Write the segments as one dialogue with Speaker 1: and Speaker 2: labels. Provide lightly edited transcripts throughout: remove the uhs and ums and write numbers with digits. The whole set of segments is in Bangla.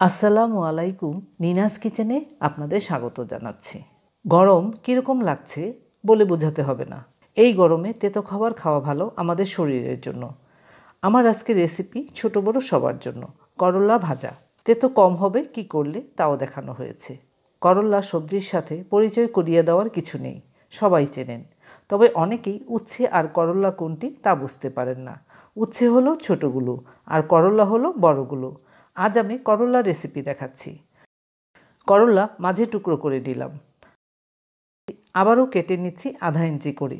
Speaker 1: আসসালামু আলাইকুম। নিনাস কিচেনে আপনাদের স্বাগত জানাচ্ছি। গরম কীরকম লাগছে বলে বোঝাতে হবে না। এই গরমে তেতো খাবার খাওয়া ভালো আমাদের শরীরের জন্য। আমার আজকের রেসিপি ছোট বড় সবার জন্য, করলা ভাজা। তেতো কম হবে কি করলে তাও দেখানো হয়েছে। করলা সবজির সাথে পরিচয় করিয়ে দেওয়ার কিছু নেই, সবাই চেনেন। তবে অনেকেই উচ্ছে আর করলা কোনটি তা বুঝতে পারেন না। উচ্ছে হলো ছোটোগুলো আর করলা হলো বড়গুলো। আজ আমি করলার রেসিপি দেখাচ্ছি। করলা মাঝে টুকরো করে দিলাম, আবারও কেটে নিচ্ছি আধা ইঞ্চি করে।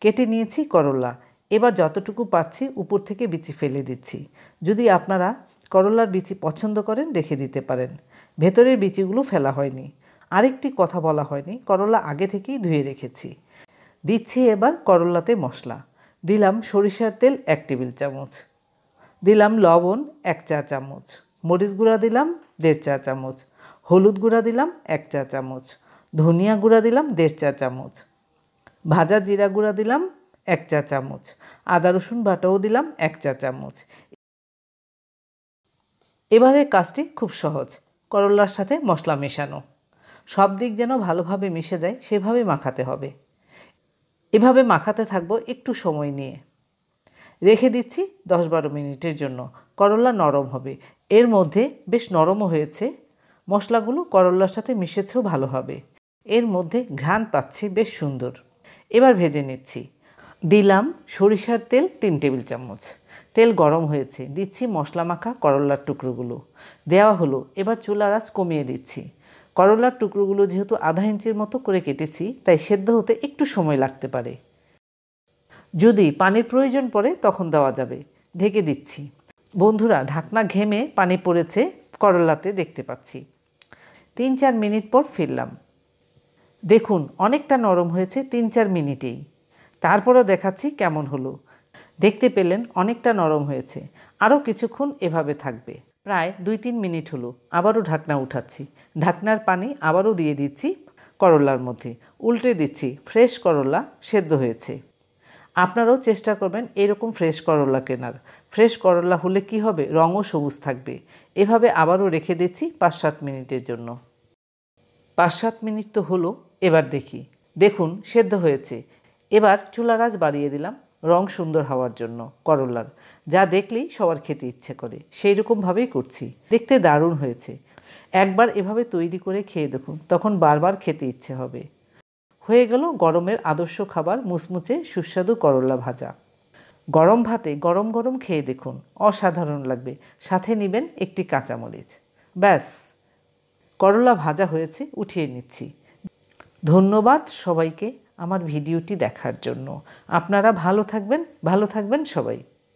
Speaker 1: কেটে নিয়েছি করলা। এবার যতটুকু পারছি উপর থেকে বিচি ফেলে দিচ্ছি। যদি আপনারা করলার বিচি পছন্দ করেন রেখে দিতে পারেন। ভেতরের বিচিগুলো ফেলা হয়নি। আরেকটি কথা বলা হয়নি, করলা আগে থেকেই ধুয়ে রেখেছি। দিচ্ছি এবার করলাতে মশলা। দিলাম সরিষার তেল 1 টেবিল চামচ, দিলাম লবণ 1 চা চামচ, মরিচ গুঁড়া দিলাম 1.5 চা চামচ, হলুদ গুঁড়া দিলাম 1 চা চামচ, ধনিয়া গুঁড়া দিলাম 1.5 চা চামচ, ভাজা জিরা গুঁড়া দিলাম 1 চা চামচ, আদা রসুন বাটাও দিলাম 1 চা চামচ। এবারে কাজটি খুব সহজ, করলার সাথে মশলা মেশানো। সব দিক যেন ভালোভাবে মিশে যায় সেভাবে মাখাতে হবে। এভাবে মাখাতে থাকবো একটু সময় নিয়ে। রেখে দিচ্ছি 10-12 মিনিটের জন্য। করলা নরম হবে। এর মধ্যে বেশ নরমও হয়েছে। মশলাগুলো করলার সাথে মিশেছেও ভালোভাবে। এর মধ্যে ঘ্রাণ পাচ্ছি বেশ সুন্দর। এবার ভেজে নিচ্ছি। দিলাম সরিষার তেল 3 টেবিল চামচ। তেল গরম হয়েছে, দিচ্ছি মশলা মাখা করলার টুকরোগুলো। দেওয়া হলো। এবার চুলার আঁচ কমিয়ে দিচ্ছি। করলার টুকরোগুলো যেহেতু আধা ইঞ্চির মতো করে কেটেছি, তাই সেদ্ধ হতে একটু সময় লাগতে পারে। যদি পানির প্রয়োজন পড়ে তখন দেওয়া যাবে। ঢেকে দিচ্ছি। বন্ধুরা, ঢাকনা ঘেমে পানি পড়েছে করলাতে, দেখতে পাচ্ছি। 3-4 মিনিট পর ফিরলাম। দেখুন অনেকটা নরম হয়েছে 3-4 মিনিটেই। তারপরও দেখাচ্ছি কেমন হলো। দেখতে পেলেন অনেকটা নরম হয়েছে। আরও কিছুক্ষণ এভাবে থাকবে। প্রায় 2-3 মিনিট হলো। আবারও ঢাকনা উঠাচ্ছি। ঢাকনার পানি আবারও দিয়ে দিচ্ছি করলার মধ্যে। উল্টে দিচ্ছি। ফ্রেশ করলা সেদ্ধ হয়েছে। আপনারাও চেষ্টা করবেন এরকম ফ্রেশ করলা কেনার। ফ্রেশ করলা হলে কি হবে, রঙও সবুজ থাকবে। এভাবে আবারও রেখে দিচ্ছি 5-7 মিনিটের জন্য। 5-7 মিনিট তো হলো। এবার দেখি। দেখুন সেদ্ধ হয়েছে। এবার চুলার আঁচ বাড়িয়ে দিলাম রং সুন্দর হওয়ার জন্য করলার। যা দেখলেই সবার খেতে ইচ্ছে করে, সেই রকমভাবেই করছি। দেখতে দারুণ হয়েছে। একবার এভাবে তৈরি করে খেয়ে দেখুন, তখন বারবার খেতে ইচ্ছে হবে। হয়ে গেল গরমের আদর্শ খাবার মুচমুচে সুস্বাদু করলা ভাজা। গরম ভাতে গরম গরম খেয়ে দেখুন, অসাধারণ লাগবে। সাথে নেবেন একটি কাঁচামরিচ। ব্যাস, করলা ভাজা হয়েছে, উঠিয়ে নিচ্ছি। ধন্যবাদ সবাইকে আমার ভিডিওটি দেখার জন্য। আপনারা ভালো থাকবেন সবাই।